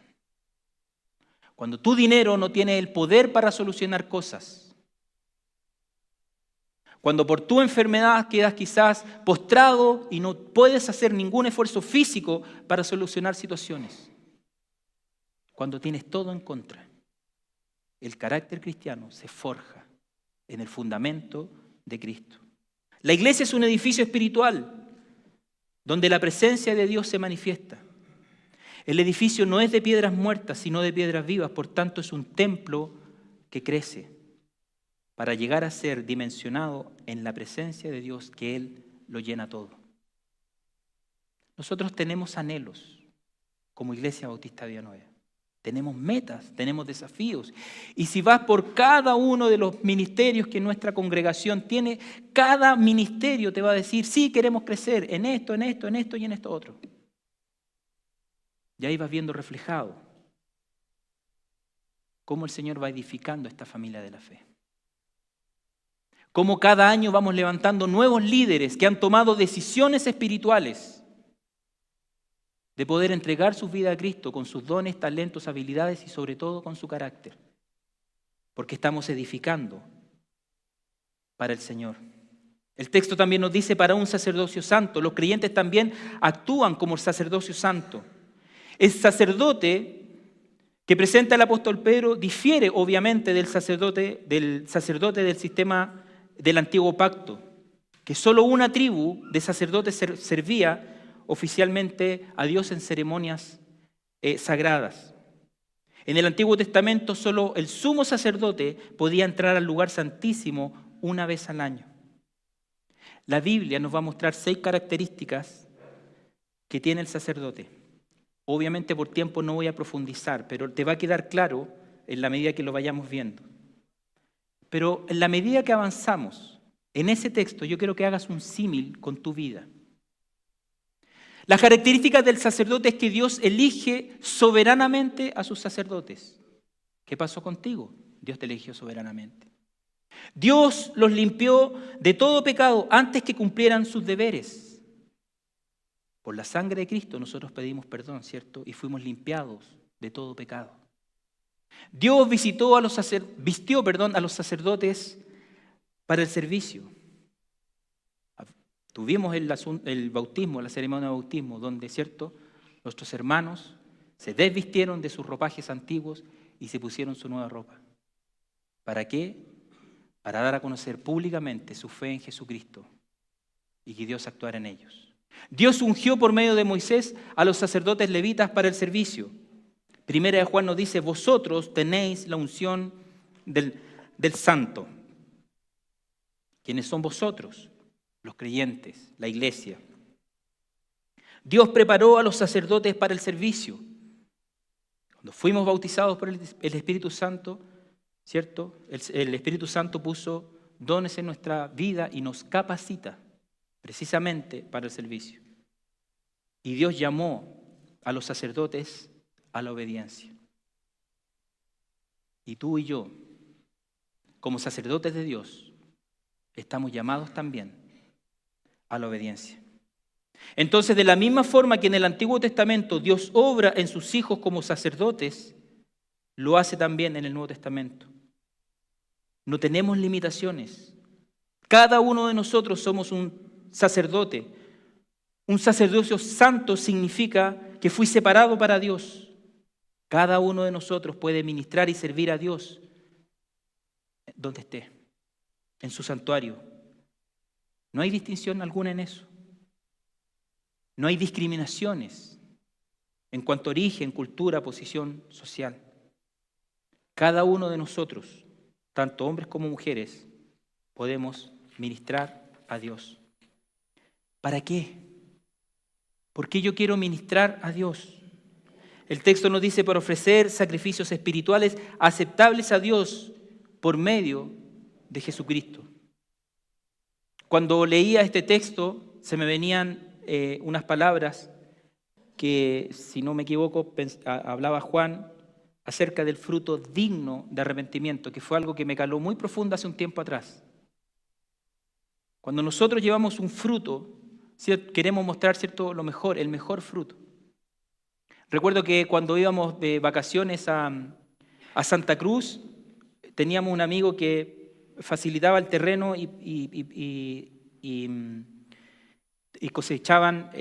Cuando tu dinero no tiene el poder para solucionar cosas. Cuando por tu enfermedad quedas quizás postrado y no puedes hacer ningún esfuerzo físico para solucionar situaciones. Cuando tienes todo en contra. El carácter cristiano se forja en el fundamento de Cristo. La iglesia es un edificio espiritual donde la presencia de Dios se manifiesta. El edificio no es de piedras muertas, sino de piedras vivas, por tanto es un templo que crece para llegar a ser dimensionado en la presencia de Dios, que Él lo llena todo. Nosotros tenemos anhelos como Iglesia Bautista Villanueva. Tenemos metas, tenemos desafíos. Y si vas por cada uno de los ministerios que nuestra congregación tiene, cada ministerio te va a decir, sí, queremos crecer en esto, en esto, en esto y en esto otro. Y ahí vas viendo reflejado cómo el Señor va edificando esta familia de la fe. Cómo cada año vamos levantando nuevos líderes que han tomado decisiones espirituales de poder entregar su vida a Cristo con sus dones, talentos, habilidades y sobre todo con su carácter. Porque estamos edificando para el Señor. El texto también nos dice para un sacerdocio santo. Los creyentes también actúan como el sacerdocio santo. El sacerdote que presenta el apóstol Pedro difiere obviamente del sacerdote del sistema del antiguo pacto, que solo una tribu de sacerdotes servía oficialmente a Dios en ceremonias sagradas. En el Antiguo Testamento solo el sumo sacerdote podía entrar al lugar santísimo una vez al año. La Biblia nos va a mostrar 6 características que tiene el sacerdote. Obviamente por tiempo no voy a profundizar, pero te va a quedar claro en la medida que lo vayamos viendo. Pero en la medida que avanzamos en ese texto, yo quiero que hagas un símil con tu vida. Las características del sacerdote es que Dios elige soberanamente a sus sacerdotes. ¿Qué pasó contigo? Dios te eligió soberanamente. Dios los limpió de todo pecado antes que cumplieran sus deberes. Por la sangre de Cristo nosotros pedimos perdón, ¿cierto? Y fuimos limpiados de todo pecado. Dios vistió a los sacerdotes para el servicio. Tuvimos el bautismo, la ceremonia de bautismo, donde, ¿cierto?, nuestros hermanos se desvistieron de sus ropajes antiguos y se pusieron su nueva ropa. ¿Para qué? Para dar a conocer públicamente su fe en Jesucristo y que Dios actuara en ellos. Dios ungió por medio de Moisés a los sacerdotes levitas para el servicio. Primera de Juan nos dice, vosotros tenéis la unción del santo. ¿Quiénes son vosotros? Los creyentes, la iglesia. Dios preparó a los sacerdotes para el servicio. Cuando fuimos bautizados por el Espíritu Santo, ¿cierto? El Espíritu Santo puso dones en nuestra vida y nos capacita precisamente para el servicio. Y Dios llamó a los sacerdotes a la obediencia. Y tú y yo, como sacerdotes de Dios, estamos llamados también a la obediencia. Entonces, de la misma forma que en el Antiguo Testamento Dios obra en sus hijos como sacerdotes, lo hace también en el Nuevo Testamento. No tenemos limitaciones. Cada uno de nosotros somos un sacerdote. Un sacerdocio santo significa que fui separado para Dios. Cada uno de nosotros puede ministrar y servir a Dios donde esté, en su santuario. No hay distinción alguna en eso. No hay discriminaciones. en cuanto a origen, cultura, posición social. Cada uno de nosotros, tanto hombres como mujeres, podemos ministrar a Dios. ¿Para qué? ¿Por qué yo quiero ministrar a Dios? El texto nos dice para ofrecer sacrificios espirituales aceptables a Dios por medio de Jesucristo. Cuando leía este texto se me venían unas palabras que, si no me equivoco, hablaba Juan acerca del fruto digno de arrepentimiento, que fue algo que me caló muy profundo hace un tiempo atrás. Cuando nosotros llevamos un fruto, queremos mostrar, ¿cierto?, lo mejor, el mejor fruto. Recuerdo que cuando íbamos de vacaciones a Santa Cruz, teníamos un amigo que facilitaba el terreno y cosechaban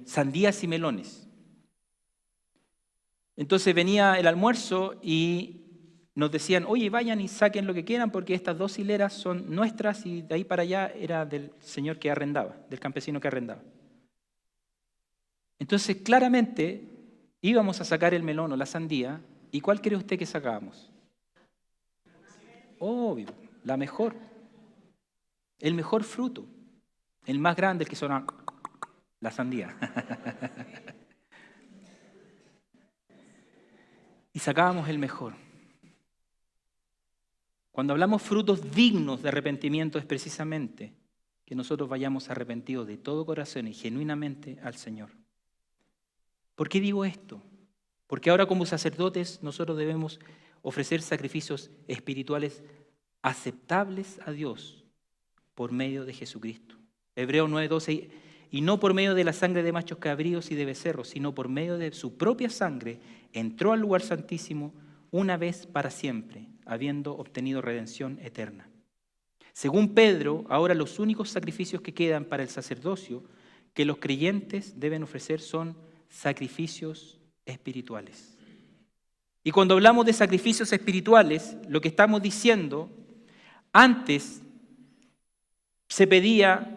sandías y melones. Entonces venía el almuerzo y nos decían, oye, vayan y saquen lo que quieran porque estas 2 hileras son nuestras y de ahí para allá era del señor que arrendaba, del campesino que arrendaba. Entonces claramente íbamos a sacar el melón o la sandía, ¿y cuál cree usted que sacábamos? Obvio, la mejor, el mejor fruto, el más grande, el que sonaba, la sandía. Y sacábamos el mejor. Cuando hablamos frutos dignos de arrepentimiento es precisamente que nosotros vayamos arrepentidos de todo corazón y genuinamente al Señor. ¿Por qué digo esto? Porque ahora como sacerdotes nosotros debemos ofrecer sacrificios espirituales aceptables a Dios por medio de Jesucristo. Hebreos 9:12, y no por medio de la sangre de machos cabríos y de becerros, sino por medio de su propia sangre, entró al lugar santísimo una vez para siempre, habiendo obtenido redención eterna. Según Pedro, ahora los únicos sacrificios que quedan para el sacerdocio que los creyentes deben ofrecer son sacrificios espirituales. Y cuando hablamos de sacrificios espirituales, lo que estamos diciendo, antes se pedía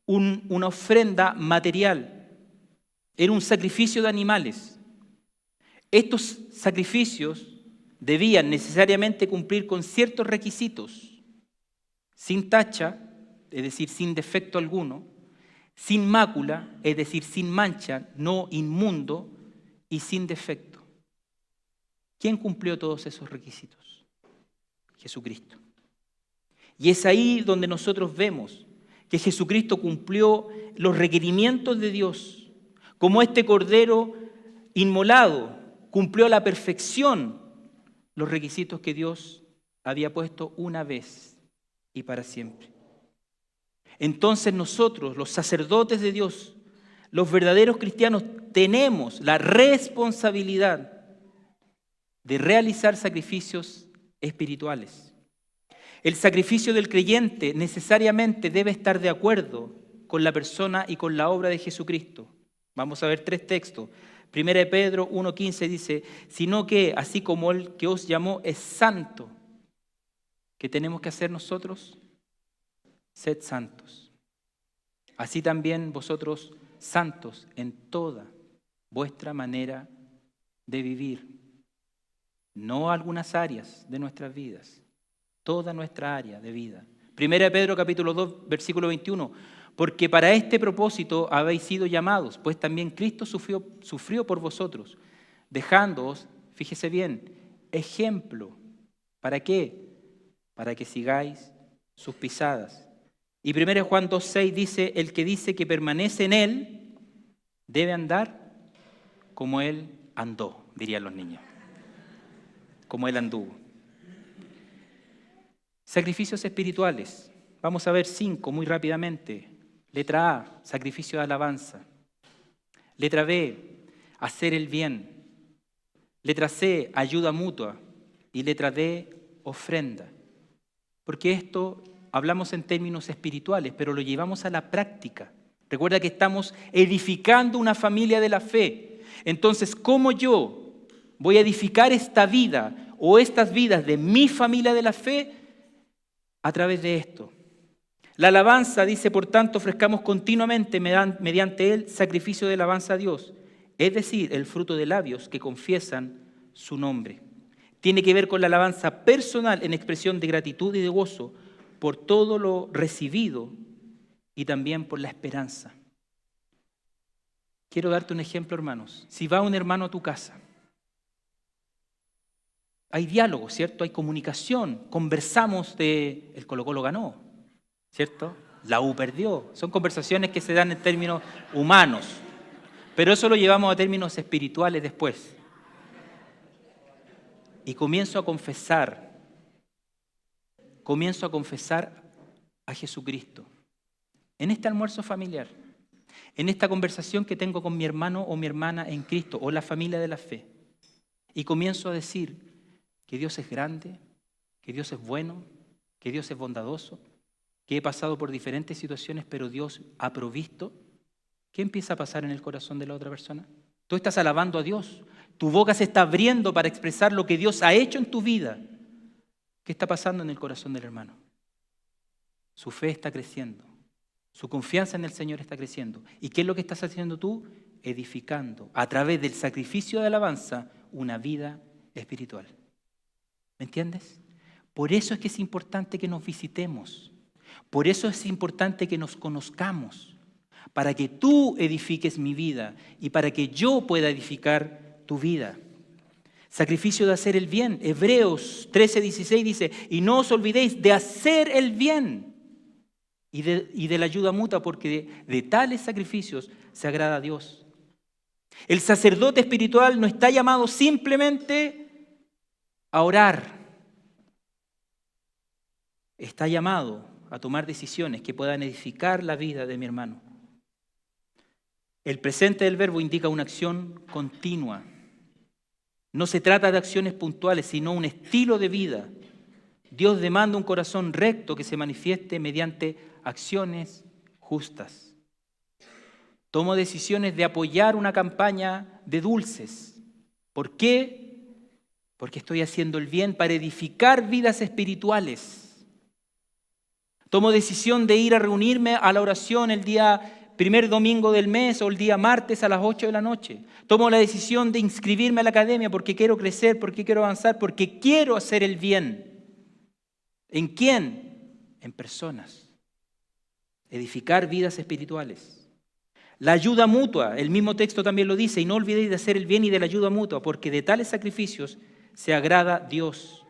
una ofrenda material, era un sacrificio de animales. Estos sacrificios debían necesariamente cumplir con ciertos requisitos, sin tacha, es decir, sin defecto alguno, sin mácula, es decir, sin mancha, no inmundo y sin defecto. ¿Quién cumplió todos esos requisitos? Jesucristo. Y es ahí donde nosotros vemos que Jesucristo cumplió los requerimientos de Dios, como este cordero inmolado cumplió a la perfección los requisitos que Dios había puesto una vez y para siempre. Entonces nosotros, los sacerdotes de Dios, los verdaderos cristianos, tenemos la responsabilidad de realizar sacrificios espirituales. El sacrificio del creyente necesariamente debe estar de acuerdo con la persona y con la obra de Jesucristo. Vamos a ver 3 textos. 1 Pedro 1:15 dice, sino que así como el que os llamó es santo, ¿qué tenemos que hacer nosotros? Sed santos. Así también vosotros santos en toda vuestra manera de vivir. No algunas áreas de nuestras vidas, toda nuestra área de vida. 1 Pedro capítulo 2, versículo 21. Porque para este propósito habéis sido llamados, pues también Cristo sufrió por vosotros, dejándoos, fíjese bien, ejemplo. ¿Para qué? Para que sigáis sus pisadas. Y 1 Juan 2:6 dice, el que dice que permanece en Él, debe andar como Él andó, dirían los niños. Como Él anduvo. Sacrificios espirituales. Vamos a ver 5 muy rápidamente. Letra A, sacrificio de alabanza. Letra B, hacer el bien. Letra C, ayuda mutua. Y letra D, ofrenda. Porque esto hablamos en términos espirituales, pero lo llevamos a la práctica. Recuerda que estamos edificando una familia de la fe. Entonces, ¿cómo yo voy a edificar esta vida o estas vidas de mi familia de la fe? A través de esto. La alabanza dice, por tanto, ofrezcamos continuamente mediante él sacrificio de alabanza a Dios. es decir, el fruto de labios que confiesan su nombre. Tiene que ver con la alabanza personal en expresión de gratitud y de gozo por todo lo recibido y también por la esperanza. Quiero darte un ejemplo, hermanos. Si va un hermano a tu casa, hay diálogo, ¿cierto? Hay comunicación. Conversamos de el Colo-Colo ganó, ¿cierto? La U perdió. Son conversaciones que se dan en términos humanos. Pero eso lo llevamos a términos espirituales después. Y comienzo a confesar a Jesucristo. En este almuerzo familiar, en esta conversación que tengo con mi hermano o mi hermana en Cristo o la familia de la fe. Y comienzo a decir que Dios es grande, que Dios es bueno, que Dios es bondadoso, que he pasado por diferentes situaciones, pero Dios ha provisto. ¿Qué empieza a pasar en el corazón de la otra persona? Tú estás alabando a Dios. Tu boca se está abriendo para expresar lo que Dios ha hecho en tu vida. ¿Qué está pasando en el corazón del hermano? Su fe está creciendo. Su confianza en el Señor está creciendo. ¿Y qué es lo que estás haciendo tú? Edificando a través del sacrificio de alabanza una vida espiritual. ¿Me entiendes? Por eso es que es importante que nos visitemos. Por eso es importante que nos conozcamos. Para que tú edifiques mi vida y para que yo pueda edificar tu vida. Sacrificio de hacer el bien. Hebreos 13:16 dice, y no os olvidéis de hacer el bien y de la ayuda mutua, porque de tales sacrificios se agrada a Dios. El sacerdote espiritual no está llamado simplemente a orar. Está llamado a tomar decisiones que puedan edificar la vida de mi hermano. El presente del verbo indica una acción continua. No se trata de acciones puntuales, sino un estilo de vida. Dios demanda un corazón recto que se manifieste mediante acciones justas. Tomo decisiones de apoyar una campaña de dulces. ¿Por qué? Porque estoy haciendo el bien para edificar vidas espirituales. Tomo decisión de ir a reunirme a la oración el día primer domingo del mes o el día martes a las 8 de la noche. Tomo la decisión de inscribirme a la academia porque quiero crecer, porque quiero avanzar, porque quiero hacer el bien. ¿En quién? En personas. Edificar vidas espirituales. La ayuda mutua, el mismo texto también lo dice, y no olvidéis de hacer el bien y de la ayuda mutua, porque de tales sacrificios se agrada Dios.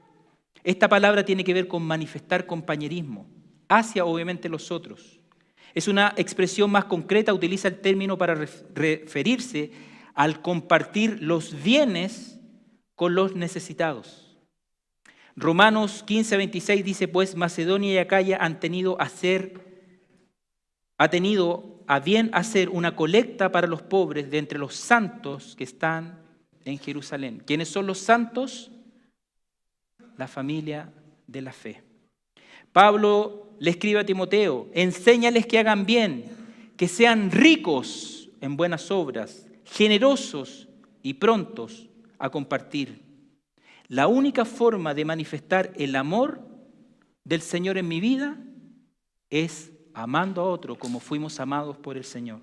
Esta palabra tiene que ver con manifestar compañerismo hacia, obviamente, los otros. Es una expresión más concreta, utiliza el término para referirse al compartir los bienes con los necesitados. Romanos 15:26 dice, pues Macedonia y Acaya han tenido a bien hacer una colecta para los pobres de entre los santos que están en Jerusalén. ¿Quiénes son los santos? La familia de la fe. Pablo le escribe a Timoteo, enséñales que hagan bien, que sean ricos en buenas obras, generosos y prontos a compartir. La única forma de manifestar el amor del Señor en mi vida es amando a otro como fuimos amados por el Señor.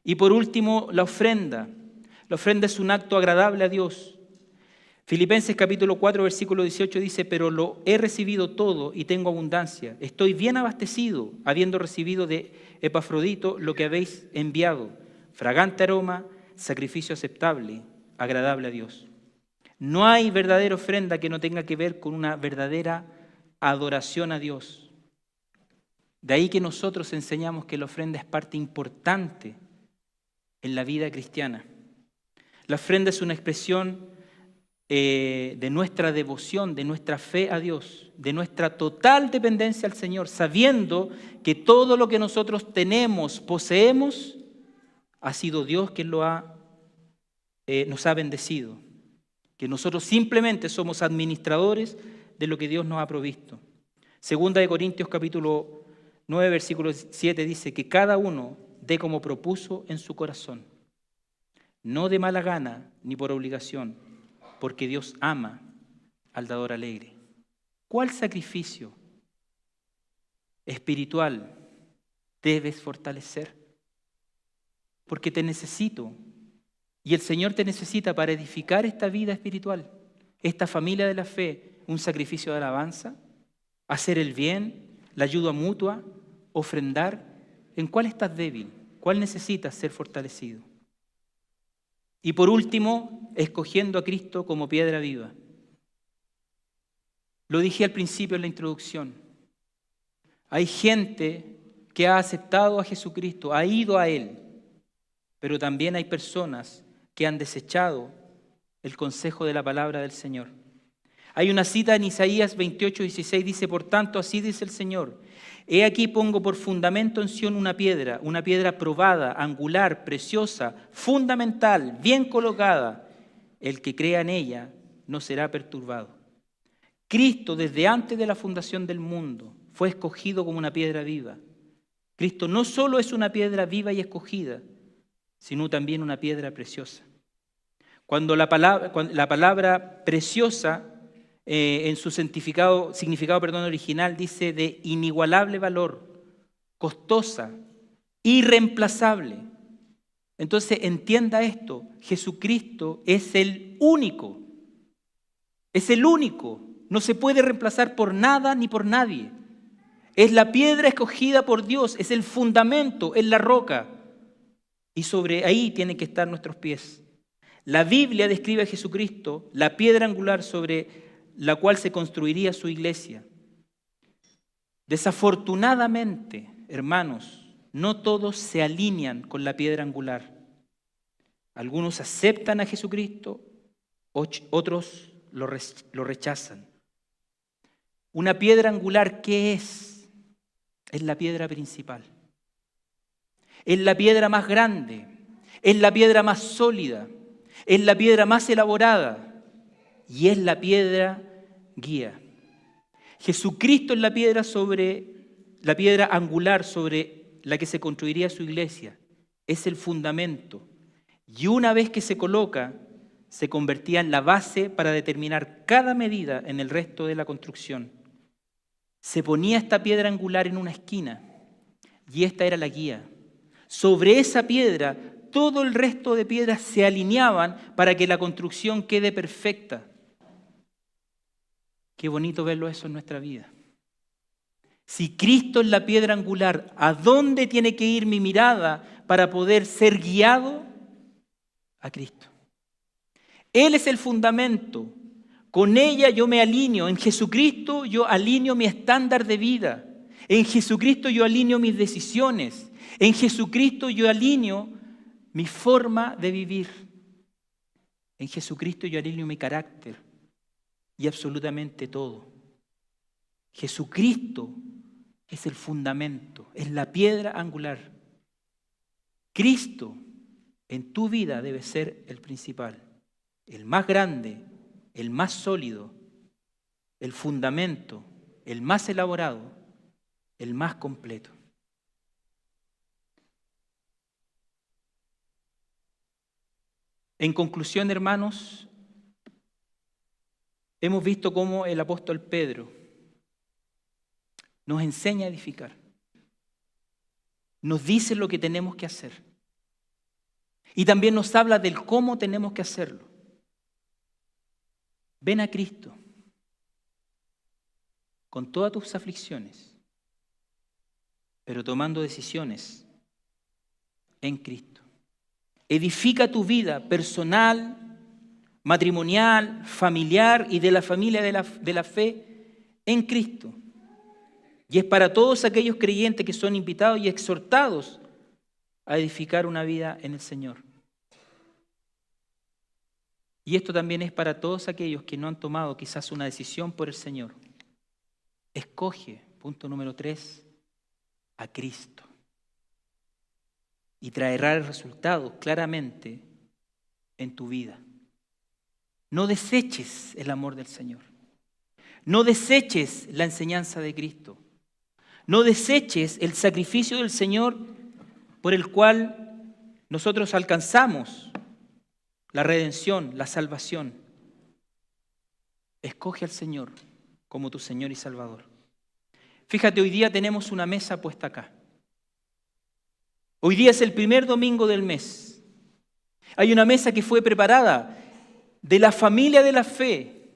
Y por último, la ofrenda. La ofrenda es un acto agradable a Dios. Filipenses capítulo 4, versículo 18 dice, pero lo he recibido todo y tengo abundancia. Estoy bien abastecido, habiendo recibido de Epafrodito lo que habéis enviado, fragante aroma, sacrificio aceptable, agradable a Dios. No hay verdadera ofrenda que no tenga que ver con una verdadera adoración a Dios. De ahí que nosotros enseñamos que la ofrenda es parte importante en la vida cristiana. La ofrenda es una expresión de nuestra devoción, de nuestra fe a Dios, de nuestra total dependencia al Señor, sabiendo que todo lo que nosotros tenemos, poseemos, ha sido Dios quien nos ha bendecido, que nosotros simplemente somos administradores de lo que Dios nos ha provisto. Segunda de Corintios capítulo 9, versículo 7 dice que cada uno dé como propuso en su corazón, no de mala gana ni por obligación, porque Dios ama al dador alegre. ¿Cuál sacrificio espiritual debes fortalecer? Porque te necesito Y el Señor te necesita para edificar esta vida espiritual, esta familia de la fe, un sacrificio de alabanza, hacer el bien, la ayuda mutua, ofrendar. ¿En cuál estás débil? ¿Cuál necesitas ser fortalecido? Y por último, escogiendo a Cristo como piedra viva. Lo dije al principio en la introducción. Hay gente que ha aceptado a Jesucristo, ha ido a Él, pero también hay personas que han desechado el consejo de la palabra del Señor. Hay una cita en Isaías 28:16, dice: por tanto, así dice el Señor, he aquí pongo por fundamento en Sión una piedra probada, angular, preciosa, fundamental, bien colocada. El que crea en ella no será perturbado. Cristo, desde antes de la fundación del mundo, fue escogido como una piedra viva. Cristo no solo es una piedra viva y escogida, sino también una piedra preciosa. Cuando la palabra preciosa, en su significado original, dice de inigualable valor, costosa, irreemplazable. Entonces entienda esto, Jesucristo es el único, no se puede reemplazar por nada ni por nadie. Es la piedra escogida por Dios, es el fundamento, es la roca. Y sobre ahí tienen que estar nuestros pies. La Biblia describe a Jesucristo, la piedra angular sobre la cual se construiría su iglesia. Desafortunadamente, hermanos, no todos se alinean con la piedra angular. Algunos aceptan a Jesucristo, otros lo rechazan. Una piedra angular, ¿qué es? Es la piedra principal. Es la piedra más grande, es la piedra más sólida, es la piedra más elaborada y es la piedra guía. Jesucristo es la piedra angular sobre la que se construiría su iglesia. Es el fundamento. Y una vez que se coloca, se convertía en la base para determinar cada medida en el resto de la construcción. Se ponía esta piedra angular en una esquina y esta era la guía. Sobre esa piedra, todo el resto de piedras se alineaban para que la construcción quede perfecta. Qué bonito verlo eso en nuestra vida. Si Cristo es la piedra angular, ¿a dónde tiene que ir mi mirada para poder ser guiado? A Cristo. Él es el fundamento. Con ella yo me alineo. En Jesucristo yo alineo mi estándar de vida. En Jesucristo yo alineo mis decisiones. En Jesucristo yo alineo mi forma de vivir. En Jesucristo yo alineo mi carácter y absolutamente todo. Jesucristo es el fundamento, es la piedra angular. Cristo en tu vida debe ser el principal, el más grande, el más sólido, el fundamento, el más elaborado, el más completo. En conclusión, hermanos, hemos visto cómo el apóstol Pedro nos enseña a edificar. Nos dice lo que tenemos que hacer. Y también nos habla del cómo tenemos que hacerlo. Ven a Cristo con todas tus aflicciones, pero tomando decisiones en Cristo. Edifica tu vida personal, matrimonial, familiar y de la familia de la fe en Cristo. Y es para todos aquellos creyentes que son invitados y exhortados a edificar una vida en el Señor. Y esto también es para todos aquellos que no han tomado quizás una decisión por el Señor. Escoge, punto número 3, a Cristo. Y traerá resultados claramente en tu vida. No deseches el amor del Señor. No deseches la enseñanza de Cristo. No deseches el sacrificio del Señor por el cual nosotros alcanzamos la redención, la salvación. Escoge al Señor como tu Señor y Salvador. Fíjate, hoy día tenemos una mesa puesta acá. Hoy día es el primer domingo del mes. Hay una mesa que fue preparada de la familia de la fe.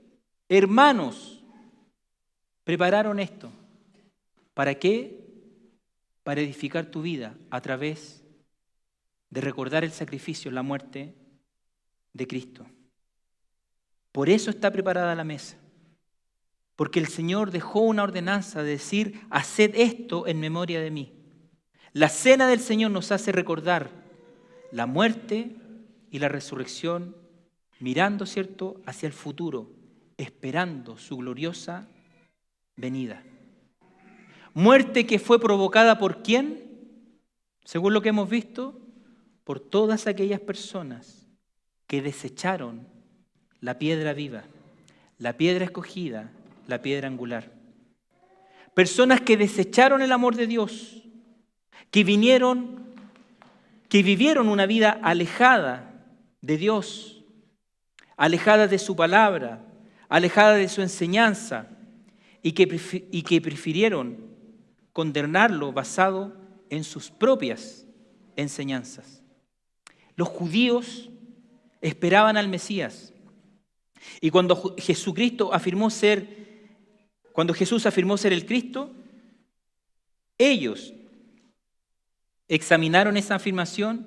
Hermanos, prepararon esto. ¿Para qué? Para edificar tu vida a través de recordar el sacrificio, la muerte de Cristo. Por eso está preparada la mesa. Porque el Señor dejó una ordenanza de decir, haced esto en memoria de mí. La cena del Señor nos hace recordar la muerte y la resurrección, mirando, ¿cierto?, hacia el futuro, esperando su gloriosa venida. Muerte que fue provocada ¿por quién? Según lo que hemos visto, por todas aquellas personas que desecharon la piedra viva, la piedra escogida, la piedra angular. Personas que desecharon el amor de Dios, que vivieron una vida alejada de Dios, alejada de su palabra, alejada de su enseñanza, y que prefirieron condenarlo basado en sus propias enseñanzas. Los judíos esperaban al Mesías, y cuando Jesús afirmó ser el Cristo, ellos examinaron esa afirmación,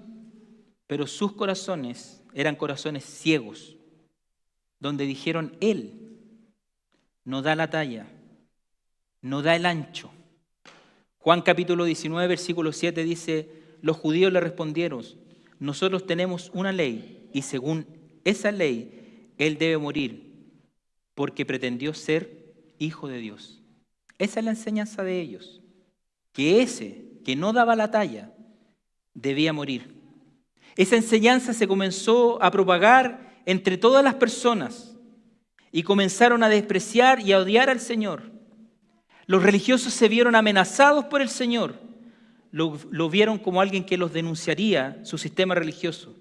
pero sus corazones eran corazones ciegos, donde dijeron, Él no da la talla, no da el ancho. Juan capítulo 19, versículo 7 dice, los judíos le respondieron, nosotros tenemos una ley y según esa ley Él debe morir porque pretendió ser hijo de Dios. Esa es la enseñanza de ellos, que ese que no daba la talla debía morir. Esa enseñanza se comenzó a propagar entre todas las personas y comenzaron a despreciar y a odiar al Señor. Los religiosos se vieron amenazados por el Señor. Lo vieron como alguien que los denunciaría su sistema religioso.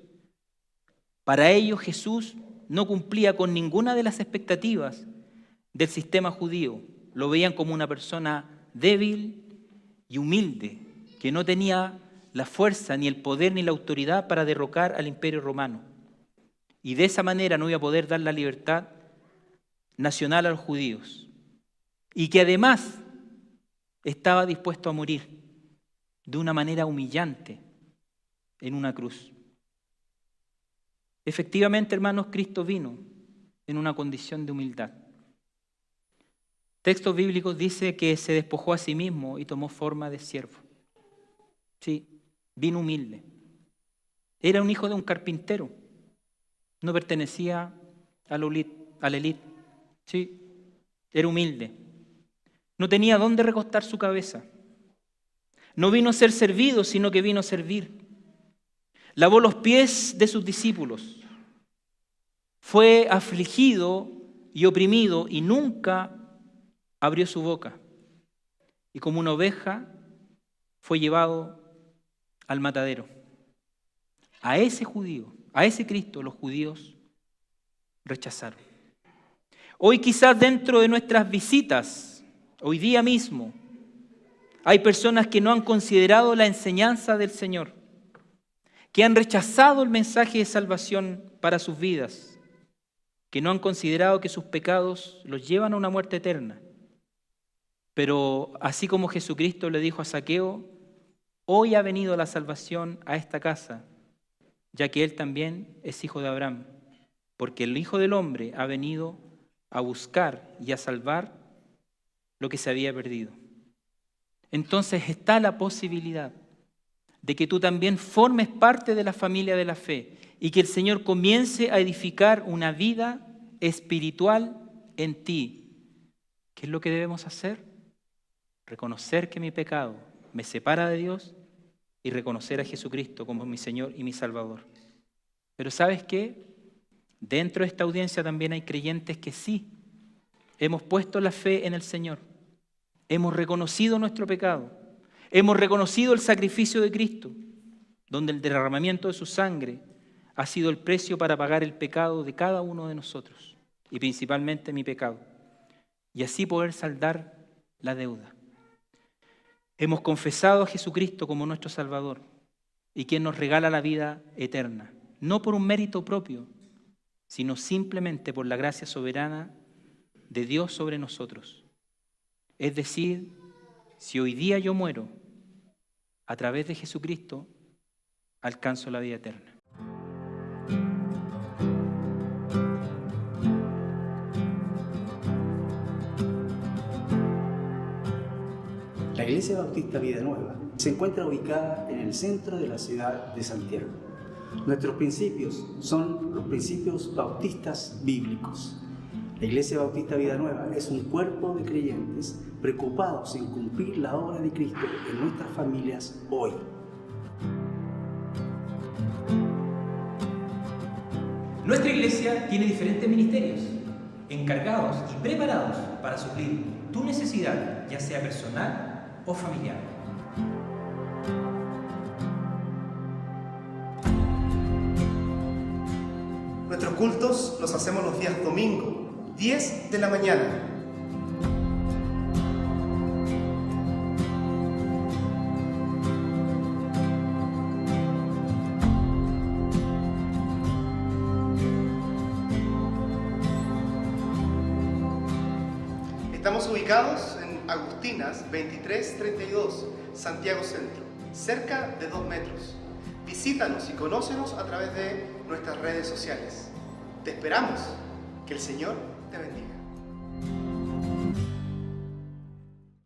Para ellos Jesús no cumplía con ninguna de las expectativas del sistema judío. Lo veían como una persona débil y humilde, que no tenía la fuerza, ni el poder, ni la autoridad para derrocar al imperio romano. Y de esa manera no iba a poder dar la libertad nacional a los judíos. Y que además estaba dispuesto a morir de una manera humillante en una cruz. Efectivamente, hermanos, Cristo vino en una condición de humildad. Textos bíblicos dice que se despojó a sí mismo y tomó forma de siervo. Sí, vino humilde. Era un hijo de un carpintero. No pertenecía a la élite. Sí, era humilde. No tenía dónde recostar su cabeza. No vino a ser servido, sino que vino a servir. Lavó los pies de sus discípulos. Fue afligido y oprimido y nunca abrió su boca. Y como una oveja fue llevado al matadero. A ese judío, a ese Cristo, los judíos rechazaron. Hoy quizás dentro de nuestras visitas, hoy día mismo, hay personas que no han considerado la enseñanza del Señor, que han rechazado el mensaje de salvación para sus vidas, que no han considerado que sus pecados los llevan a una muerte eterna. Pero así como Jesucristo le dijo a Zaqueo, hoy ha venido la salvación a esta casa, ya que él también es hijo de Abraham, porque el Hijo del Hombre ha venido a buscar y a salvar lo que se había perdido. Entonces está la posibilidad de que tú también formes parte de la familia de la fe y que el Señor comience a edificar una vida espiritual en ti. ¿Qué es lo que debemos hacer? Reconocer que mi pecado me separa de Dios y reconocer a Jesucristo como mi Señor y mi Salvador. Pero ¿sabes qué? Dentro de esta audiencia también hay creyentes que sí, hemos puesto la fe en el Señor. Hemos reconocido nuestro pecado. Hemos reconocido el sacrificio de Cristo, donde el derramamiento de su sangre ha sido el precio para pagar el pecado de cada uno de nosotros, y principalmente mi pecado, y así poder saldar la deuda. Hemos confesado a Jesucristo como nuestro Salvador y quien nos regala la vida eterna. no por un mérito propio, sino simplemente por la gracia soberana de Dios sobre nosotros. Es decir, si hoy día yo muero, a través de Jesucristo, alcanzo la vida eterna. La Iglesia Bautista Vida Nueva se encuentra ubicada en el centro de la ciudad de Santiago. Nuestros principios son los principios bautistas bíblicos. La Iglesia Bautista Vida Nueva es un cuerpo de creyentes preocupados en cumplir la obra de Cristo en nuestras familias hoy. Nuestra iglesia tiene diferentes ministerios, encargados y preparados para suplir tu necesidad, ya sea personal o familiar. Nuestros cultos los hacemos los días domingo, 10 de la mañana. Estamos ubicados en Agustinas 2332, Santiago Centro, cerca de 2 metros. Visítanos y conócenos a través de nuestras redes sociales. Te esperamos. Que el Señor